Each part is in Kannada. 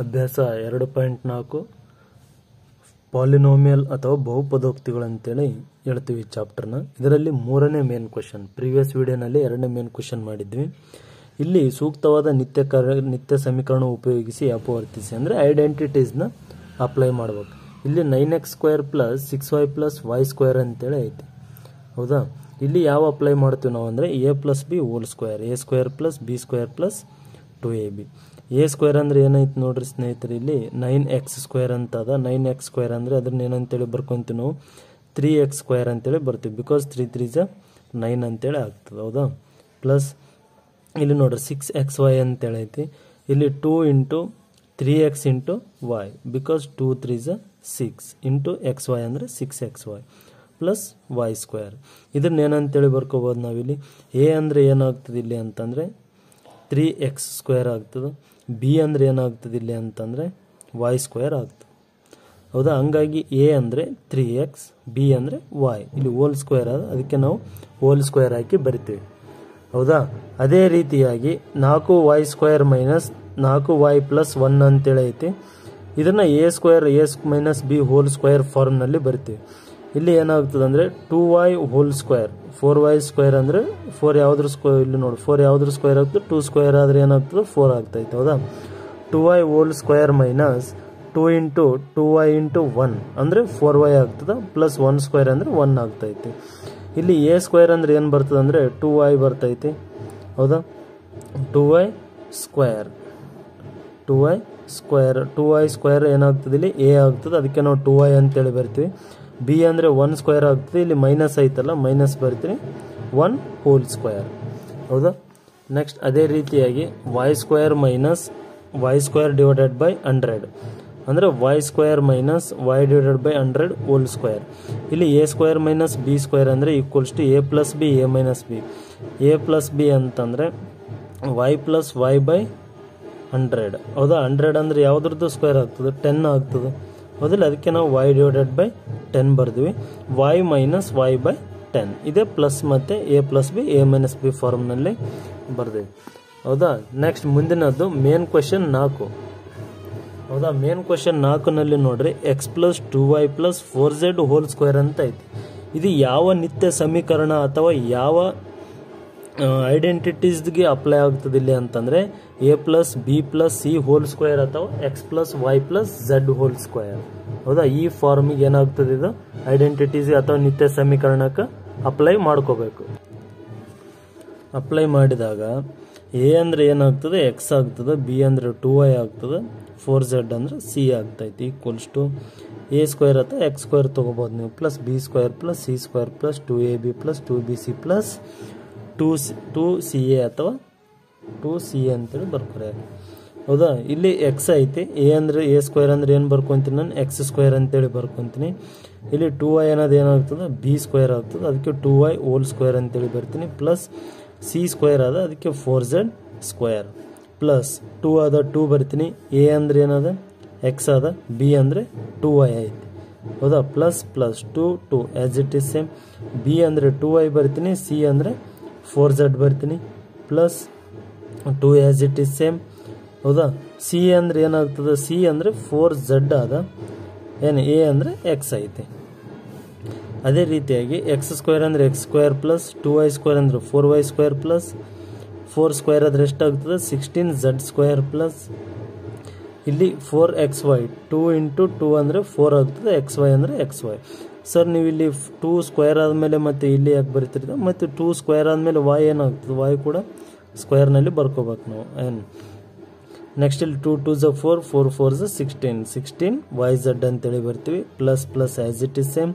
ಅಭ್ಯಾಸ 2.4 ಪಾಲಿನೋಮಿಯಲ್ ಅಥವಾ ಬಹುಪದೋಕ್ತಿಗಳಂತೇಳಿ ಹೇಳ್ತೀವಿ ಚಾಪ್ಟರ್ನ. ಇದರಲ್ಲಿ ಮೂರನೇ ಮೇನ್ ಕ್ವೆಶ್ಚನ್, ಪ್ರೀವಿಯಸ್ ವಿಡಿಯೋನಲ್ಲಿ ಎರಡನೇ ಮೇನ್ ಕ್ವೆಶ್ಚನ್ ಮಾಡಿದ್ವಿ. ಇಲ್ಲಿ ಸೂಕ್ತವಾದ ನಿತ್ಯ ಸಮೀಕರಣ ಉಪಯೋಗಿಸಿ ಅಪವರ್ತಿಸಿ ಅಂದರೆ ಐಡೆಂಟಿಟೀಸ್ನ ಅಪ್ಲೈ ಮಾಡಬೇಕು. ಇಲ್ಲಿ 9x² + 6y + y² ಅಂತೇಳಿ ಐತಿ, ಹೌದಾ? ಇಲ್ಲಿ ಯಾವ ಅಪ್ಲೈ ಮಾಡ್ತೀವಿ ನಾವು ಅಂದರೆ a + b whole square, a² + b² + 2ab. a² ಅಂದ್ರೆ ಏನೈತಿ ನೋಡ್ರಿ ಸ್ನೇಹಿತರೆ, ಇಲ್ಲಿ 9x² ಅಂತ ಅದ. 9x² ಅಂದ್ರೆ ಅದನ್ನ ಏನಂತೇಳಿ ಬರ್ಕೊಂತೀವಿ ನಾವು 3x² ಅಂತೇಳಿ ಬರ್ತೀವಿ, ಬಿಕಾಸ್ 3 3 9 ಅಂತೇಳಿ ಆಗ್ತದೆ, ಹೌದಾ? ಪ್ಲಸ್ ಇಲ್ಲಿ ನೋಡ್ರಿ 6xy ಅಂತೇಳಿ ಐತಿ. ಇಲ್ಲಿ 2 × 3x × y, because 2 3 6 into xy ಅಂದರೆ 6xy ಪ್ಲಸ್ y². ಇದನ್ನ ಏನಂತೇಳಿ ಬರ್ಕೋಬೋದು ನಾವಿಲ್ಲಿ. a ಅಂದರೆ ಏನಾಗ್ತದೆ ಇಲ್ಲಿ ಅಂತಂದರೆ 3x² ಆಗ್ತದೆ. ಬಿ ಅಂದರೆ ಏನಾಗ್ತದೆ ಇಲ್ಲಿ ಅಂತಂದರೆ y² ಆಗ್ತದೆ, ಹೌದಾ? ಹಂಗಾಗಿ a ಅಂದರೆ 3x, b ಅಂದರೆ y, ಇಲ್ಲಿ ಹೋಲ್ ಸ್ಕ್ವೇರ್ ಅದ, ಅದಕ್ಕೆ ನಾವು ಹೋಲ್ ಸ್ಕ್ವೇರ್ ಹಾಕಿ ಬರಿತೀವಿ, ಹೌದಾ? ಅದೇ ರೀತಿಯಾಗಿ 4y² - 4y + 1 ಅಂತೇಳಿ ಐತಿ. ಇದನ್ನ a² - b ಹೋಲ್ ಸ್ಕ್ವೇರ್ ಫಾರ್ಮ್ನಲ್ಲಿ ಬರ್ತೀವಿ. ಇಲ್ಲಿ ಏನಾಗ್ತದೆ ಅಂದರೆ 2y ಹೋಲ್ ಸ್ಕ್ವೇರ್, 4y² ಅಂದರೆ 4 ಯಾವುದ್ರ ಸ್ಕ್ವೇರ್, ಇಲ್ಲಿ ನೋಡಿ 4 ಯಾವುದ್ರ ಸ್ಕ್ವೇರ್ ಆಗ್ತದೆ, 2² ಆದರೆ ಏನಾಗ್ತದೆ 4 ಆಗ್ತೈತೆ, ಹೌದಾ? 2y ಹೋಲ್ ಸ್ಕ್ವೇರ್ - 2 × 2y × 1 ಅಂದರೆ 4y ಆಗ್ತದೆ, ಪ್ಲಸ್ 1² ಅಂದರೆ 1 ಆಗ್ತೈತಿ. ಇಲ್ಲಿ a² ಅಂದ್ರೆ ಏನು ಬರ್ತದೆ ಅಂದರೆ 2y ಬರ್ತೈತಿ, ಹೌದಾ? 2y² ಏನಾಗ್ತದೆ ಇಲ್ಲಿ a ಆಗ್ತದೆ, ಅದಕ್ಕೆ ನಾವು 2y ಅಂತೇಳಿ ಬರ್ತೀವಿ. b ಅಂದರೆ 1² ಆಗ್ತದೆ, ಇಲ್ಲಿ ಮೈನಸ್ ಐತಲ್ಲ, ಮೈನಸ್ ಬರ್ತೀವಿ 1 ಹೋಲ್ ಸ್ಕ್ವೇರ್, ಹೌದಾ? ನೆಕ್ಸ್ಟ್ ಅದೇ ರೀತಿಯಾಗಿ y² - y² ಡಿವೈಡೆಡ್ ಬೈ 100 ಅಂದರೆ y² - y divided by 100 whole square. ಇಲ್ಲಿ a² - b² ಅಂದರೆ equals to a + b a - b. a + b ಅಂತಂದರೆ y + y ಬೈ 100, ಹೌದಾ? 100 ಅಂದರೆ ಯಾವುದ್ರದ್ದು ಸ್ಕ್ವೇರ್ ಆಗ್ತದೆ, 10 ಆಗ್ತದೆ, ಹೌದಿಲ್ಲ? ಅದಕ್ಕೆ ನಾವು y divided by 10 ಬರ್ದ್ವಿ, y - y by 10. ಇದೇ ಪ್ಲಸ್ ಮತ್ತು a + b a - b ಫಾರ್ಮ್ನಲ್ಲಿ ಬರ್ದೇವಿ, ಹೌದಾ? ನೆಕ್ಸ್ಟ್ ಮುಂದಿನದ್ದು ಮೇನ್ ಕ್ವೆಶ್ಚನ್ 4, ಹೌದಾ? ಮೇನ್ ಕ್ವೆಶ್ಚನ್ 4ನಲ್ಲಿ ನೋಡ್ರಿ x + 2y + 4z whole square ಅಂತ ಐತಿ. ಇದು ಯಾವ ನಿತ್ಯ ಸಮೀಕರಣ ಅಥವಾ ಯಾವ ಐಡೆಂಟಿಟೀಸ್ಗೆ ಅಪ್ಲೈ ಆಗ್ತದೆ ಇಲ್ಲಿ ಅಂತಂದರೆ a + b + c whole square ಅಥವಾ x + y + z whole square, ಹೌದಾ? ಈ ಫಾರ್ಮಿಗೆ ಏನಾಗ್ತದೆ, ಇದು ಐಡೆಂಟಿಟೀಸ್ ಅಥವಾ ನಿತ್ಯ ಸಮೀಕರಣಕ್ಕೆ ಅಪ್ಲೈ ಮಾಡ್ಕೋಬೇಕು. ಅಪ್ಲೈ ಮಾಡಿದಾಗ a ಅಂದರೆ ಏನಾಗ್ತದೆ x ಆಗ್ತದೆ, b ಅಂದರೆ 2y ಆಗ್ತದೆ, 4z ಅಂದರೆ c ಆಗ್ತೈತಿ. ಈಕ್ವಲ್ಸ್ ಟು a² ಅಥವಾ x² ತೊಗೋಬೋದು ನೀವು, plus b² + c² + 2ab + 2bc + 2ca ಅಥವಾ 2ca ಅಂತೇಳಿ ಬರ್ತಾರೆ, ಹೌದಾ? ಇಲ್ಲಿ x ಐತಿ, a ಅಂದರೆ a² ಅಂದರೆ ಏನು ಬರ್ಕೊತೀನಿ ನಾನು x² ಅಂತೇಳಿ ಬರ್ಕೊತೀನಿ. ಇಲ್ಲಿ 2y ಅನ್ನೋದು ಏನಾಗ್ತದೆ b² ಆಗ್ತದೆ, ಅದಕ್ಕೆ 2y ಹೋಲ್ ಸ್ಕ್ವೇರ್ ಅಂತೇಳಿ ಬರ್ತೀನಿ, ಪ್ಲಸ್ c² ಅದ, ಅದಕ್ಕೆ 4z² ಪ್ಲಸ್ 2 ಅದ 2 ಬರ್ತೀನಿ. a ಅಂದರೆ ಏನದ x ಅದ, b ಅಂದರೆ 2y ಐತಿ, ಹೌದಾ? Plus 2 2 as it is same. b ಅಂದರೆ 2y ಬರ್ತೀನಿ, c ಅಂದರೆ 4z ಬರ್ತೀನಿ, plus 2 as it is same, ಹೌದಾ? c ಅಂದರೆ ಏನಾಗ್ತದೆ, c ಅಂದರೆ 4z ಅದ, ಏನು a ಅಂದರೆ x ಐತಿ. ಅದೇ ರೀತಿಯಾಗಿ x² ಅಂದರೆ x² ಪ್ಲಸ್ 2y² ಅಂದರೆ 4y² ಪ್ಲಸ್ 4² ಆದರೆ ಎಷ್ಟಾಗ್ತದೆ 16z² ಪ್ಲಸ್ ಇಲ್ಲಿ 4xy, 2 × 2 ಅಂದರೆ 4 ಆಗ್ತದೆ, xy ಅಂದರೆ xy. ಸರ್ ನೀವು ಇಲ್ಲಿ 2² ಆದಮೇಲೆ ಮತ್ತೆ ಇಲ್ಲಿ ಯಾಕೆ ಬರೀತಿರ್ತೀವಿ, ಮತ್ತು 2² ಆದಮೇಲೆ y ಏನಾಗ್ತದೆ, y ಕೂಡ ಸ್ಕ್ವೇರ್ನಲ್ಲಿ ಬರ್ಕೋಬೇಕು ನಾವು, ಏನು? ನೆಕ್ಸ್ಟ್ ಇಲ್ಲಿ 2 2 4 4 4 16 yz ಅಂತೇಳಿ ಬರ್ತೀವಿ, plus plus as it is same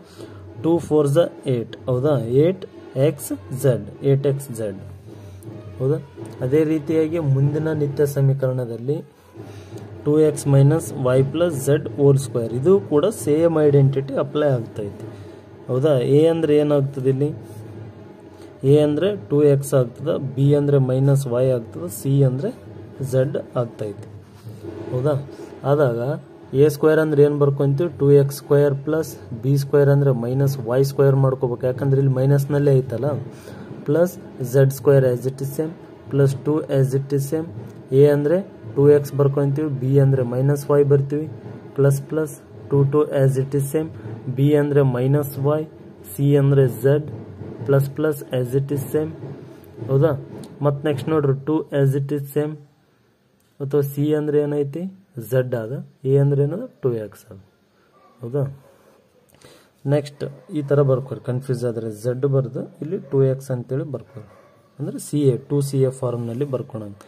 2 4 8, ಹೌದಾ? 8xz, ಹೌದಾ? ಅದೇ ರೀತಿಯಾಗಿ ಮುಂದಿನ ನಿತ್ಯ ಸಮೀಕರಣದಲ್ಲಿ 2x - y + z whole square, ಇದು ಕೂಡ ಸೇಮ್ ಐಡೆಂಟಿಟಿ ಅಪ್ಲೈ ಆಗ್ತೈತಿ, ಹೌದಾ? a ಅಂದರೆ ಏನಾಗ್ತದೆ ಇಲ್ಲಿ, a ಅಂದರೆ 2x ಆಗ್ತದೆ, b ಅಂದರೆ -y ಆಗ್ತದೆ, c ಅಂದರೆ z ಆಗ್ತೈತಿ, ಹೌದಾ? ಆದಾಗ a² ಅಂದ್ರೆ ಏನು ಬರ್ಕೊಂತೀವಿ 2x² ಪ್ಲಸ್ b² ಅಂದರೆ -y² ಮಾಡ್ಕೋಬೇಕು, ಯಾಕಂದ್ರೆ ಇಲ್ಲಿ ಮೈನಸ್ನಲ್ಲೇ ಐತಲ್ಲ, plus z² as it is same, plus 2 as it is same. a ಅಂದರೆ 2x ಬರ್ಕೊಂತೀವಿ, b ಅಂದರೆ -y ಬರ್ತೀವಿ, plus plus 2 as it is same, b ಅಂದರೆ -y, c ಅಂದರೆ z, plus plus as it is same. ಹೌದಾ? ಮತ್ತು ನೆಕ್ಸ್ಟ್ ನೋಡ್ರಿ 2 ಆಸ್ ಇಟ್ ಇಸ್ ಸೇಮ್, ಅಥವಾ ಸಿ ಅಂದರೆ ಏನೈತಿ z ಅದ, ಎ ಅಂದ್ರೆ ಏನದ 2x ಅದ. ಹೌದಾ? ನೆಕ್ಸ್ಟ್ ಈ ಥರ ಬರ್ಕೋರಿ, ಕನ್ಫ್ಯೂಸ್ ಆದರೆ z ಬರ್ದು ಇಲ್ಲಿ 2x ಅಂತೇಳಿ ಬರ್ಕೋರಿ, ಅಂದರೆ CA ಫಾರ್ಮ್ನಲ್ಲಿ ಬರ್ಕೊಳಂಗೆ.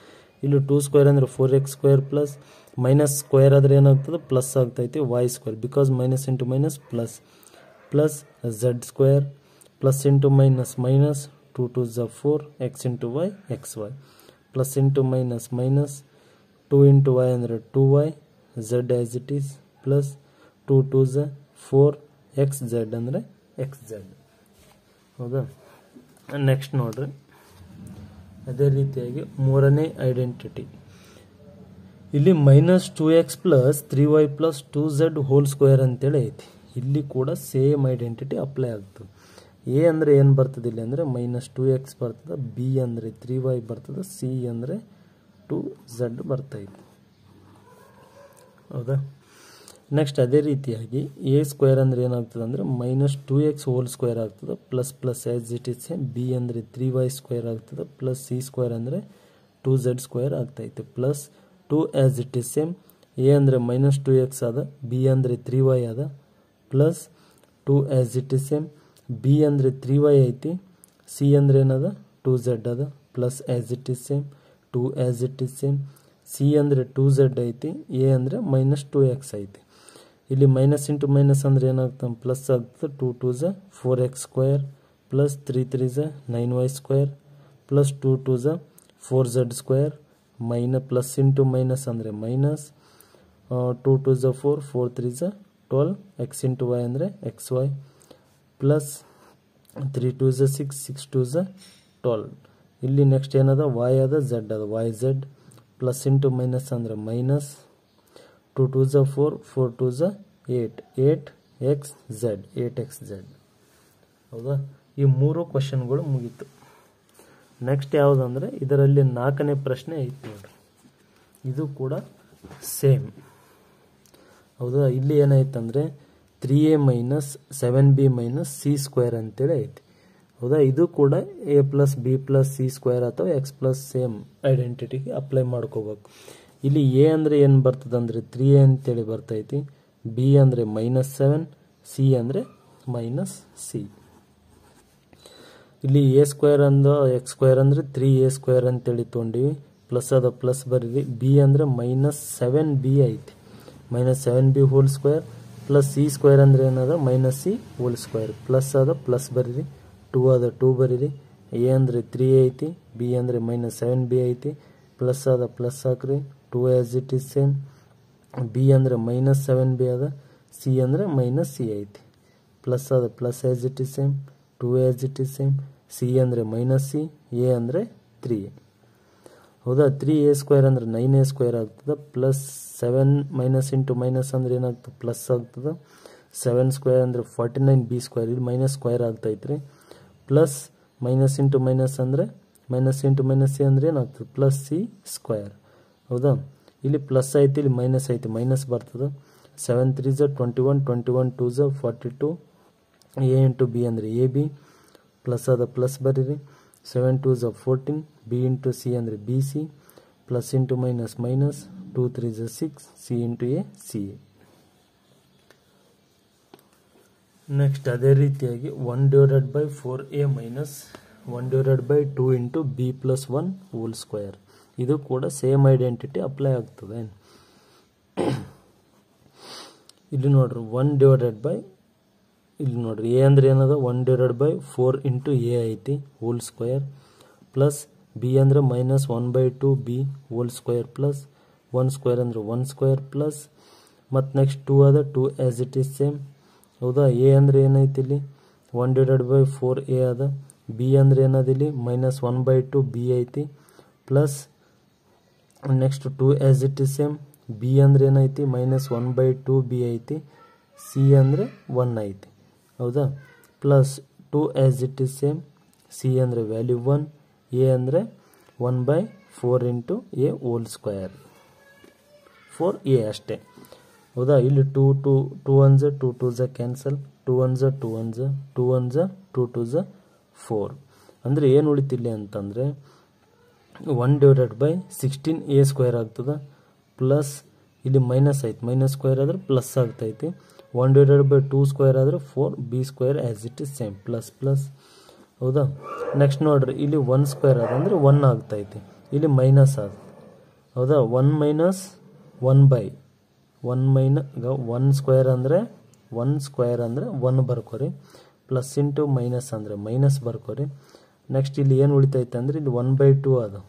ಇಲ್ಲಿ 2 ಸ್ಕ್ವೇರ್ ಅಂದರೆ 4x² ಪ್ಲಸ್ ಮೈನಸ್ ಸ್ಕ್ವೇರ್ ಆದರೆ ಏನಾಗ್ತದೆ ಪ್ಲಸ್ ಆಗ್ತೈತಿ y², because minus into minus plus, plus z² plus into minus minus 2 2 × 4 x into y xy, plus into minus minus 2 into y ಅಂದರೆ 2y, z as it is, plus 2 2 × 4 xz ಅಂದರೆ xz. ಹೌದಾ? ನೆಕ್ಸ್ಟ್ ನೋಡ್ರಿ, ಅದೇ ರೀತಿಯಾಗಿ ಮೂರನೇ ಐಡೆಂಟಿಟಿ, ಇಲ್ಲಿ -2x plus 3y plus 2z whole square ಅಂತೇಳಿ ಐತಿ. ಇಲ್ಲಿ ಕೂಡ ಸೇಮ್ ಐಡೆಂಟಿಟಿ ಅಪ್ಲೈ ಆಗ್ತದೆ. ಎ ಅಂದರೆ ಏನು ಬರ್ತದೆ ಇಲ್ಲಿ ಅಂದರೆ -2x ಬರ್ತದೆ, ಬಿ ಅಂದರೆ 3y ಬರ್ತದೆ, ಸಿ ಅಂದರೆ 2z ಬರ್ತೈತಿ. ಹೌದಾ? ನೆಕ್ಸ್ಟ್ ಅದೇ ರೀತಿಯಾಗಿ a² ಅಂದರೆ ಏನಾಗ್ತದೆ ಅಂದರೆ -2x ಹೋಲ್ ಸ್ಕ್ವೇರ್ ಆಗ್ತದೆ, plus plus as it is same, B ಅಂದರೆ 3y² ಆಗ್ತದೆ, ಪ್ಲಸ್ c² ಅಂದರೆ 2z² ಆಗ್ತೈತೆ, plus 2 as it is same, A ಅಂದರೆ -2x ಅದ, ಬಿ ಅಂದರೆ 3y ಅದ, plus 2 as it is same, B ಅಂದರೆ 3y ಐತಿ, ಸಿ ಅಂದರೆ ಏನದ 2z ಅದ, plus as it is same, 2 as it is same, C ಅಂದರೆ 2z ಐತಿ, ಎ ಅಂದರೆ -2x ಐತಿ. ಇಲ್ಲಿ ಮೈನಸ್ ಇಂಟು ಮೈನಸ್ ಅಂದರೆ ಏನಾಗ್ತದೆ ಪ್ಲಸ್ ಆಗ್ತದೆ, 2 2 × 4x², plus 3 3 × 9y², plus 2 2 × 4z², plus into minus ಅಂದರೆ ಮೈನಸ್ 2 2 × 4 4 3 × 12 x ಇಂಟು y ಅಂದರೆ xy, ಪ್ಲಸ್ 3 2 × 6 6 2 × 12. ಇಲ್ಲಿ ನೆಕ್ಸ್ಟ್ ಏನದ y ಅದ, z ಅದ, yz, ಪ್ಲಸ್ ಇಂಟು ಮೈನಸ್ ಅಂದರೆ ಮೈನಸ್ 2 2 × 4 4 2 × 8 8xz 8xz. ಹೌದಾ? ಈ ಮೂರು ಕ್ವಶನ್ಗಳು ಮುಗೀತು. ನೆಕ್ಸ್ಟ್ ಯಾವುದಂದ್ರೆ ಇದರಲ್ಲಿ 4ನೇ ಪ್ರಶ್ನೆ ಐತಿ ನೋಡ್ರಿ, ಇದು ಕೂಡ ಸೇಮ್. ಹೌದಾ? ಇಲ್ಲಿ ಏನಾಯ್ತಂದ್ರೆ 3a - 7b - c² ಅಂತೇಳಿ ಐತಿ. ಹೌದಾ? ಇದು ಕೂಡ a + b + c² ಅಥವಾ x+ ಸೇಮ್ ಐಡೆಂಟಿಟಿಗೆ ಅಪ್ಲೈ ಮಾಡ್ಕೋಬೇಕು. ಇಲ್ಲಿ ಎ ಅಂದರೆ ಏನು ಬರ್ತದೆ ಅಂದರೆ 3a ಅಂತೇಳಿ ಬರ್ತೈತಿ, ಬಿ ಅಂದರೆ -7, ಸಿ ಅಂದರೆ -c. ಇಲ್ಲಿ a² ಅಂದ x² ಅಂದರೆ 3a² ಅಂತೇಳಿ ತೊಗೊಂಡಿವಿ, ಪ್ಲಸ್ ಅದ ಪ್ಲಸ್ ಬರೀರಿ, ಬಿ ಅಂದರೆ -7b ಐತಿ, -7b whole square, plus c² ಅಂದರೆ ಏನದ -c ಹೋಲ್ ಸ್ಕ್ವೇರ್, ಪ್ಲಸ್ ಅದ ಪ್ಲಸ್ ಬರೀರಿ, 2 ಅದ 2 ಬರೀರಿ, ಎ ಅಂದರೆ 3 ಐತಿ, ಬಿ ಅಂದರೆ -7b ಐತಿ, ಪ್ಲಸ್ ಅದ ಪ್ಲಸ್ ಹಾಕ್ರಿ, 2 as it is same, B ಅಂದರೆ -7b ಅದ, ಸಿ ಅಂದರೆ -c ಐತಿ, ಪ್ಲಸ್ ಅದ plus as it is same, 2 as it is same, C ಅಂದರೆ -c, ಎ ಅಂದರೆ 3a. ಹೌದಾ? 3a² ಅಂದರೆ 9a² ಆಗ್ತದೆ, ಪ್ಲಸ್ 7 ಮೈನಸ್ ಇಂಟು ಮೈನಸ್ ಅಂದರೆ ಏನಾಗ್ತದೆ ಪ್ಲಸ್ ಆಗ್ತದೆ, 7² ಅಂದರೆ 49b², ಇಲ್ಲಿ ಮೈನಸ್ ಸ್ಕ್ವೇರ್ ಆಗ್ತೈತ್ರಿ, ಪ್ಲಸ್ ಮೈನಸ್ ಇಂಟು ಮೈನಸ್ ಅಂದರೆ ಮೈನಸ್ ಇಂಟು ಮೈನಸ್ ಸಿ ಅಂದರೆ ಏನಾಗ್ತದೆ ಪ್ಲಸ್ c². ಹೌದಾ? ಇಲ್ಲಿ ಪ್ಲಸ್ ಐತಿ, ಇಲ್ಲಿ ಮೈನಸ್ ಐತಿ, ಮೈನಸ್ ಬರ್ತದೆ, 7 3 × 21 21 2 × 42, ಎ ಇಂಟು ಬಿ ಅಂದರೆ ಎ ಬಿ, ಪ್ಲಸ್ ಅದ ಪ್ಲಸ್ ಬರೀರಿ, 7 2 × 14, ಬಿ ಇಂಟು ಸಿ ಅಂದರೆ B C, plus into minus minus, 2 3 × 6, C into A C A. Next ಅದೇ ರೀತಿಯಾಗಿ 1/4a - 1/2 into b + 1 whole square, ಇದು ಕೂಡ ಸೇಮ್ ಐಡೆಂಟಿಟಿ ಅಪ್ಲೈ ಆಗ್ತದೆ. ಇಲ್ಲಿ ನೋಡ್ರಿ 1/, ಇಲ್ಲಿ ನೋಡ್ರಿ ಎ ಅಂದ್ರೆ ಏನದ 1/4 ಇಂಟು ಎ ಐತಿ ಹೋಲ್ ಸ್ಕ್ವೇರ್, ಪ್ಲಸ್ ಬಿ ಅಂದ್ರೆ -1/2b ಹೋಲ್ ಸ್ಕ್ವೇರ್, ಪ್ಲಸ್ 1² ಅಂದ್ರೆ 1² ಪ್ಲಸ್, ಮತ್ತು ನೆಕ್ಸ್ಟ್ 2 ಅದ 2 ಆಸ್ ಇಟ್ ಈಸ್ ಸೇಮ್. ಹೌದಾ? ಎ ಅಂದ್ರೆ ಏನೈತಿ ಇಲ್ಲಿ 1/4a ಅದ, ಬಿ ಅಂದ್ರೆ ಏನದ ಇಲ್ಲಿ -1/2b ಐತಿ, plus next 2 as it is same, B ಅಂದ್ರೆ ಏನೈತಿ -1/2b ಐತಿ, ಸಿ ಅಂದ್ರೆ 1 ಐತಿ. ಹೌದಾ? Plus 2 as it is same, C ಅಂದರೆ ವ್ಯಾಲ್ಯೂ 1, ಎ ಅಂದರೆ 1/4 into A whole square. 4 A ಅಷ್ಟೇ. ಹೌದಾ, ಇಲ್ಲಿ 2 2 2 1 2 2 ಕ್ಯಾನ್ಸಲ್, 2 1 2 1 2 1 2 2 4. ಅಂದರೆ ಏನು ಉಳಿತಿಲ್ಲ ಅಂತಂದರೆ 1/16 ಎ ಸ್ಕ್ವೇರ್ ಆಗ್ತದೆ, ಪ್ಲಸ್ ಇಲ್ಲಿ ಮೈನಸ್ ಐತೆ, ಮೈನಸ್ ಸ್ಕ್ವೇರ್ ಆದರೆ ಪ್ಲಸ್ ಆಗ್ತೈತಿ. 1/2 ಸ್ಕ್ವೇರ್ ಆದರೆ 4 B square as it is same, plus plus. ಹೌದಾ, ನೆಕ್ಸ್ಟ್ ನೋಡ್ರಿ, ಇಲ್ಲಿ 1 ಸ್ಕ್ವೇರ್ ಅದ ಅಂದರೆ 1 ಆಗ್ತೈತಿ, ಇಲ್ಲಿ ಮೈನಸ್ ಆದ. ಹೌದಾ, 1 ಮೈನಸ್ 1 ಸ್ಕ್ವೇರ್ ಅಂದರೆ 1 ಬರ್ಕೋರಿ, ಪ್ಲಸ್ ಇಂಟು ಮೈನಸ್ ಅಂದರೆ ಮೈನಸ್ ಬರ್ಕೋರಿ. ನೆಕ್ಸ್ಟ್ ಇಲ್ಲಿ ಏನು ಉಳಿತೈತೆ ಅಂದರೆ ಇಲ್ಲಿ 1/2 ಅದು,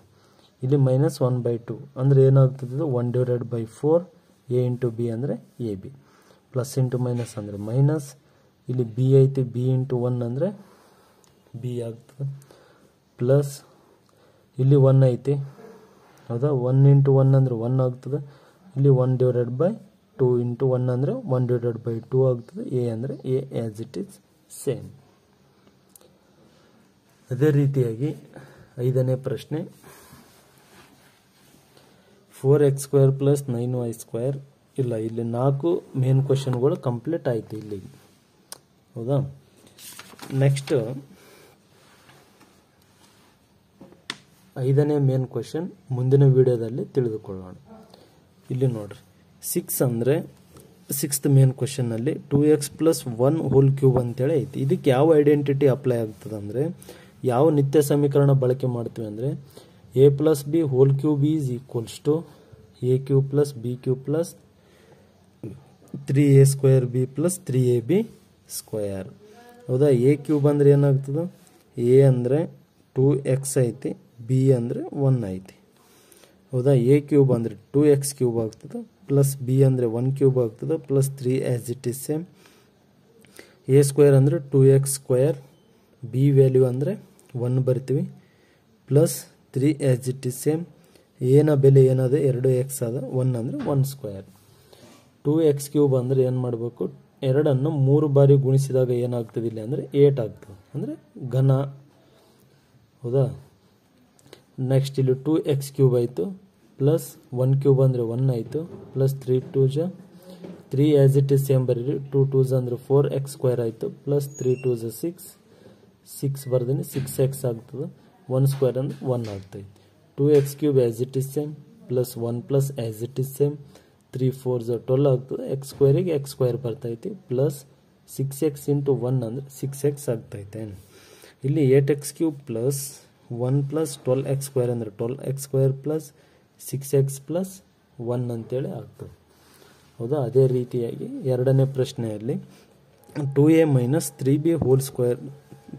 ಇಲ್ಲಿ ಮೈನಸ್ 1/2 ಅಂದರೆ ಏನಾಗ್ತದೆ, 1/4 ಎ ಇಂಟು ಬಿ ಅಂದರೆ A B, plus into minus ಅಂದರೆ ಮೈನಸ್. ಇಲ್ಲಿ ಬಿ ಐತಿ, ಬಿ ಇಂಟು 1 ಅಂದರೆ ಬಿ ಆಗ್ತದೆ, ಪ್ಲಸ್ ಇಲ್ಲಿ 1 ಐತಿ. ಹೌದಾ, 1 ಇಂಟು 1 ಅಂದರೆ 1 ಆಗ್ತದೆ. ಇಲ್ಲಿ 1/2 ಇಂಟು 1 ಅಂದರೆ 1/2 ಆಗ್ತದೆ. ಎ ಅಂದರೆ A as it is same. ಅದೇ ರೀತಿಯಾಗಿ 5ನೇ ಪ್ರಶ್ನೆ, 4x² ಪ್ಲಸ್ 9y². ಇಲ್ಲ, ಇಲ್ಲಿ 4 ಮೇನ್ ಕ್ವಶನ್ಗಳು ಕಂಪ್ಲೀಟ್ ಆಯಿತು ಇಲ್ಲಿ. ಹೌದಾ, ನೆಕ್ಸ್ಟ್ 5ನೇ ಮೇನ್ ಕ್ವಶನ್ ಮುಂದಿನ ವಿಡಿಯೋದಲ್ಲಿ ತಿಳಿದುಕೊಳ್ಳೋಣ. ಇಲ್ಲಿ ನೋಡ್ರಿ, 6 ಅಂದರೆ 6th ಮೇನ್ ಕ್ವಶನ್ನಲ್ಲಿ 2x ಪ್ಲಸ್ 1 ಹೋಲ್ ಕ್ಯೂಬ್ ಅಂತೇಳಿ ಐತಿ. ಇದಕ್ಕೆ ಯಾವ ಐಡೆಂಟಿಟಿ ಅಪ್ಲೈ ಆಗ್ತದೆ ಅಂದರೆ, ಯಾವ ನಿತ್ಯ ಸಮೀಕರಣ ಬಳಕೆ ಮಾಡ್ತೀವಿ ಅಂದರೆ, a plus b whole cube is equals to a³ plus b³ plus 3a² b plus 3ab². ಹೌದಾ, a³ ಅಂದರೆ ಏನಾಗ್ತದೆ, a ಅಂದರೆ 2x ಐತಿ, b ಅಂದರೆ 1 ಐತಿ. ಹೌದಾ, a³ ಅಂದರೆ 2x³ ಆಗ್ತದೆ, ಪ್ಲಸ್ b ಅಂದರೆ 1³ ಆಗ್ತದೆ, plus 3 as it is same. a² ಅಂದರೆ 2x², b ವ್ಯಾಲ್ಯೂ ಅಂದರೆ 1 ಬರ್ತೀವಿ, plus 3 as it is same. ಏನ ಬೆಲೆ ಏನದ, 2x ಅದ, 1 ಅಂದರೆ 1². 2x³ ಅಂದರೆ ಏನು ಮಾಡಬೇಕು, 2ಅನ್ನು 3 ಬಾರಿ ಗುಣಿಸಿದಾಗ ಏನಾಗ್ತದೆ ಇಲ್ಲಿ ಅಂದರೆ 8 ಆಗ್ತದೆ, ಅಂದರೆ ಘನ. ಹೌದಾ, ನೆಕ್ಸ್ಟ್ ಇಲ್ಲಿ 2x³ ಆಯಿತು, ಪ್ಲಸ್ 1³ ಅಂದರೆ 1 ಆಯಿತು, plus 3 2 3 as it is same ಬರೀರಿ. 2 2 ಅಂದರೆ 4x² ಆಯಿತು, ಪ್ಲಸ್ 3 2 6 ಬರ್ದೀನಿ, 6x ಆಗ್ತದೆ. 1² ಅಂದರೆ 1 ಆಗ್ತೈತಿ. 2x³ as it is same, plus 1 plus as it is same. 3 4 12 ಆಗ್ತದೆ, x² x² ಬರ್ತೈತಿ, ಪ್ಲಸ್ 6x ಇಂಟು 1 ಅಂದರೆ 6x ಆಗ್ತೈತೆ. ಇಲ್ಲಿ 8x³ ಪ್ಲಸ್ 1 ಪ್ಲಸ್ 12x² ಅಂದರೆ 12x² ಪ್ಲಸ್ 6x ಪ್ಲಸ್ 1 ಅಂತೇಳಿ ಆಗ್ತದೆ. ಹೌದಾ, ಅದೇ ರೀತಿಯಾಗಿ 2ನೇ ಪ್ರಶ್ನೆಯಲ್ಲಿ 2a minus 3b whole square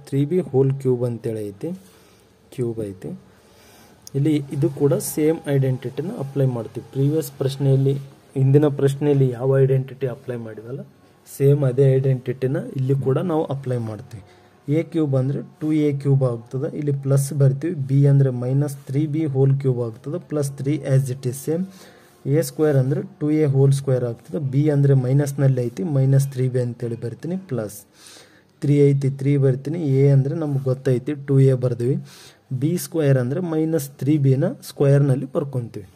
3b hole cube ಅಂತೇಳಿ ಐತಿ, ಕ್ಯೂಬ್ ಐತಿ. ಇಲ್ಲಿ ಇದು ಕೂಡ ಸೇಮ್ ಐಡೆಂಟಿಟಿನ ಅಪ್ಲೈ ಮಾಡ್ತೀವಿ. ಪ್ರೀವಿಯಸ್ ಪ್ರಶ್ನೆಯಲ್ಲಿ, ಹಿಂದಿನ ಪ್ರಶ್ನೆಯಲ್ಲಿ ಯಾವ ಐಡೆಂಟಿಟಿ ಅಪ್ಲೈ ಮಾಡಿವಲ್ಲ, ಸೇಮ್ ಅದೇ ಐಡೆಂಟಿಟಿನ ಇಲ್ಲಿ ಕೂಡ ನಾವು ಅಪ್ಲೈ ಮಾಡ್ತೀವಿ. a³ ಅಂದರೆ 2a³ ಆಗ್ತದೆ, ಇಲ್ಲಿ ಪ್ಲಸ್ ಬರ್ತೀವಿ. b ಅಂದರೆ ಮೈನಸ್ 3b ಹೋಲ್ ಕ್ಯೂಬ್ ಆಗ್ತದೆ, plus 3 as it is same. a² ಅಂದರೆ 2a ಹೋಲ್ ಸ್ಕ್ವೇರ್ ಆಗ್ತದೆ, b ಅಂದರೆ ಮೈನಸ್ನಲ್ಲಿ ಐತಿ, ಮೈನಸ್ 3b ಅಂತೇಳಿ ಬರ್ತೀನಿ, ಪ್ಲಸ್ 3 ಐತಿ 3 ಬರ್ತೀನಿ. a ಅಂದರೆ ನಮ್ಗೆ ಗೊತ್ತೈತಿ 2a ಬರ್ತೀವಿ. b² ಅಂದರೆ ಮೈನಸ್ 3bನ ಸ್ಕ್ವೇರ್ನಲ್ಲಿ ಬರ್ಕೊತೀವಿ.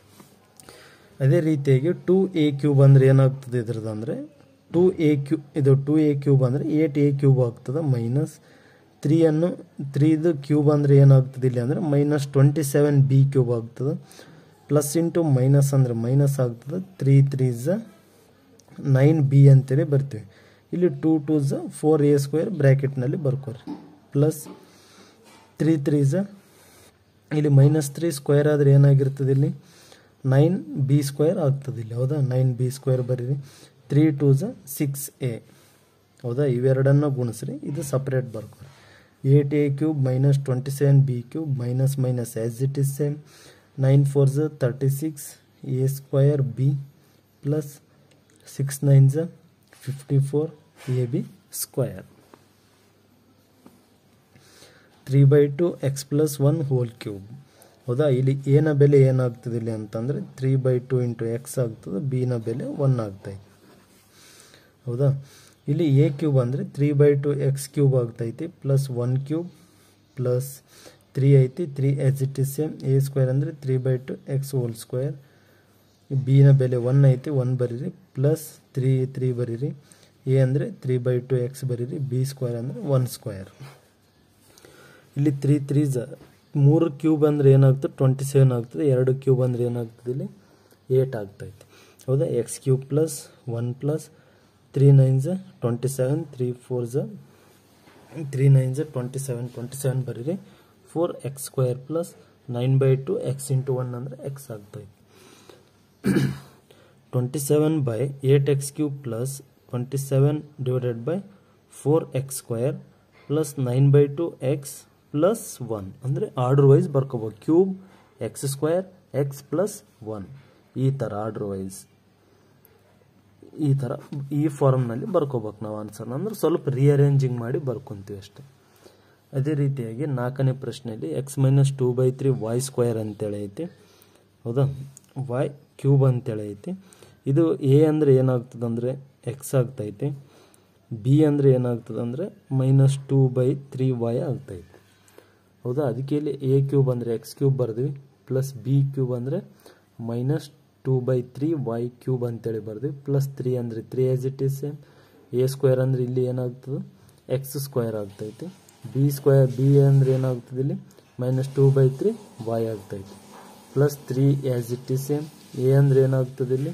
ಅದೇ ರೀತಿಯಾಗಿ 2a³ ಅಂದರೆ ಏನಾಗ್ತದೆ ಇದ್ರದ್ದು ಅಂದರೆ 2a³ ಇದು 2a³ ಅಂದರೆ 8a³ ಆಗ್ತದೆ, ಮೈನಸ್ 3ದು ಕ್ಯೂಬ್ ಅಂದರೆ ಏನಾಗ್ತದೆ ಇಲ್ಲಿ ಅಂದರೆ ಮೈನಸ್ 27b³ ಆಗ್ತದೆ, ಪ್ಲಸ್ ಇಂಟು ಮೈನಸ್ ಅಂದರೆ ಮೈನಸ್ ಆಗ್ತದೆ. 3 3 9b ಅಂತೇಳಿ ಬರ್ತೀವಿ. ಇಲ್ಲಿ 2 2 4a² ಬ್ರ್ಯಾಕೆಟ್ನಲ್ಲಿ ಬರ್ಕೋರಿ, ಪ್ಲಸ್ 3 3 ಇಲ್ಲಿ ಮೈನಸ್ 3 ಸ್ಕ್ವೇರ್ ಆದರೆ ಏನಾಗಿರ್ತದೆ ಇಲ್ಲಿ 9b² ಆಗ್ತದೆ ಇಲ್ಲಿ. ಹೌದಾ, 9b² ಬರೀರಿ. 3 2 6a. ಹೌದಾ, ಇವೆರಡನ್ನು ಗುಣಿಸ್ರಿ, ಇದು ಸಪ್ರೇಟ್ ಬರ್ಕೋರಿ. 8a³ minus 27b³ minus minus as it is same. 9 4 36 a²b plus 6 9 54 ab². 3/2 x plus 1 whole cube. ಹೌದಾ, ಇಲ್ಲಿ ಎನ ಬೆಲೆ ಏನಾಗ್ತದೆ ಇಲ್ಲಿ ಅಂತಂದರೆ 3/2 ಇಂಟು ಎಕ್ಸ್ ಆಗ್ತದೆ, ಬಿನ ಬೆಲೆ 1 ಆಗ್ತೈತೆ. ಹೌದಾ, ಇಲ್ಲಿ a³ ಅಂದರೆ 3/2 x³ ಆಗ್ತೈತಿ, ಪ್ಲಸ್ 1³ ಪ್ಲಸ್ 3 ಐತಿ, 3 as it is same. a² ಅಂದರೆ 3/2 x ಹೋಲ್ ಸ್ಕ್ವೇರ್, b ನ ಬೆಲೆ 1 ಐತಿ, 1 ಬರೀರಿ, ಪ್ಲಸ್ 3 ಬರೀರಿ, a ಅಂದರೆ 3/2x ಬರೀರಿ, b ಸ್ಕ್ವೇರ್ ಅಂದರೆ 1 ಸ್ಕ್ವೇರ್. ಇಲ್ಲಿ 3 ಕ್ಯೂಬ್ ಅಂದರೆ ಏನಾಗ್ತದೆ 27 ಆಗ್ತದೆ, 2 ಕ್ಯೂಬ್ ಅಂದರೆ ಏನಾಗ್ತದೆ ಇಲ್ಲಿ 8 ಆಗ್ತೈತೆ. ಹೌದಾ, X cube plus 1 plus 3 9s 27, 3 4s 3 9s 27 ಬರೀರಿ, 4x square plus 9/2 x into 1 ಅಂದರೆ x ಆಗ್ತೈತೆ. 27/8x cube plus 27 divided by 4x square plus 9/2 x plus 1 ಅಂದರೆ ಆರ್ಡರ್ ವೈಸ್ ಬರ್ಕೋಬೇಕು. Cube x square x plus 1 ಈ ಥರ ಆರ್ಡರ್ ವೈಸ್ ಈ ಫಾರ್ಮ್ನಲ್ಲಿ ಬರ್ಕೋಬೇಕು ನಾವು ಆನ್ಸರ್ನ. ಅಂದ್ರೆ ಸ್ವಲ್ಪ ರಿಅರೇಂಜಿಂಗ್ ಮಾಡಿ ಬರ್ಕೊತೀವಿ ಅಷ್ಟೆ. ಅದೇ ರೀತಿಯಾಗಿ 4ನೇ ಪ್ರಶ್ನೆಯಲ್ಲಿ x - 2/3 y ಸ್ಕ್ವೇರ್ ಅಂತೇಳಿ ಐತಿ. ಹೌದಾ, y ಕ್ಯೂಬ್ ಅಂತೇಳಿ ಐತಿ. ಇದು a ಅಂದರೆ ಏನಾಗ್ತದೆ ಅಂದರೆ x ಆಗ್ತೈತಿ, b ಅಂದರೆ ಏನಾಗ್ತದೆ ಅಂದರೆ -2/3y ಆಗ್ತೈತಿ. ಹೌದಾ, ಅದಕ್ಕೆ ಇಲ್ಲಿ a ಕ್ಯೂಬ್ ಅಂದರೆ x ಕ್ಯೂಬ್ ಬರ್ದ್ವಿ, ಪ್ಲಸ್ b ಕ್ಯೂಬ್ ಅಂದರೆ -2/3y ಕ್ಯೂಬ್ ಅಂತೇಳಿ ಬರ್ದ್ವಿ, ಪ್ಲಸ್ 3 ಅಂದರೆ 3 as it is same. a square ಅಂದರೆ ಇಲ್ಲಿ ಏನಾಗ್ತದೆ x ಸ್ಕ್ವೇರ್ ಆಗ್ತೈತಿ, b ಅಂದರೆ ಏನಾಗ್ತದೆ ಇಲ್ಲಿ -2/3y ಆಗ್ತೈತಿ, plus 3 as it is same. a ಅಂದರೆ ಏನಾಗ್ತದೆ ಇಲ್ಲಿ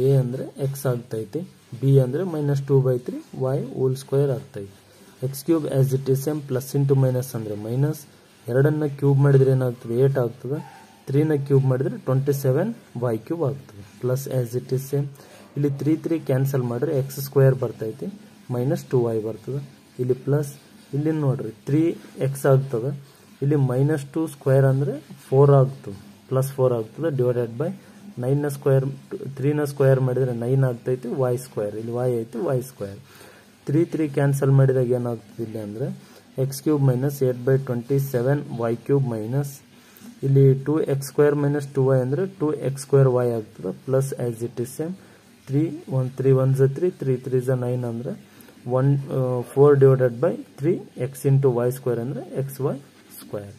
a ಅಂದರೆ x ಆಗ್ತೈತಿ, b ಅಂದರೆ -2/3y ಹೋಲ್ ಸ್ಕ್ವೇರ್ ಆಗ್ತೈತಿ. X cube as it is same, plus into minus ಅಂದರೆ ಮೈನಸ್, 2ನ್ನ ಕ್ಯೂಬ್ ಮಾಡಿದರೆ ಏನಾಗ್ತದೆ 8 ಆಗ್ತದೆ, 3ನ ಕ್ಯೂಬ್ ಮಾಡಿದರೆ 27y ಕ್ಯೂಬ್ ಆಗ್ತದೆ, plus as it is same. ಇಲ್ಲಿ 3 ಕ್ಯಾನ್ಸಲ್ ಮಾಡಿದ್ರೆ ಎಕ್ಸ್ ಸ್ಕ್ವೇರ್ ಬರ್ತೈತಿ, -2y ಬರ್ತದೆ. ಇಲ್ಲಿ ಪ್ಲಸ್, ಇಲ್ಲಿ ನೋಡ್ರಿ 3x ಆಗ್ತದೆ, ಇಲ್ಲಿ -2 ಸ್ಕ್ವೇರ್ ಅಂದರೆ 4 ಆಗ್ತದೆ, ಪ್ಲಸ್ 4 ಆಗ್ತದೆ, ಡಿವೈಡೆಡ್ ಬೈ 9ನ ಸ್ಕ್ವೇರ್ 3ನ ಸ್ಕ್ವೇರ್ ಮಾಡಿದರೆ 9 ಆಗ್ತೈತಿ, y ಸ್ಕ್ವೇರ್, ಇಲ್ಲಿ y ಐತಿ y ಸ್ಕ್ವೇರ್. 3 ಕ್ಯಾನ್ಸಲ್ ಮಾಡಿದಾಗ ಏನಾಗ್ತದೆ ಇಲ್ಲಿ ಅಂದರೆ X cube minus 8/27y cube minus ಇಲ್ಲಿ 2x ಸ್ಕ್ವೇರ್ ಮೈನಸ್ 2y ಅಂದರೆ 2x ಸ್ಕ್ವೇರ್ y ಆಗ್ತದೆ, plus as it is same. 3 1s 3 3 3s 9 ಅಂದರೆ 4 divided by 3 x into y square ಅಂದರೆ xy ಸ್ಕ್ವೇರ್.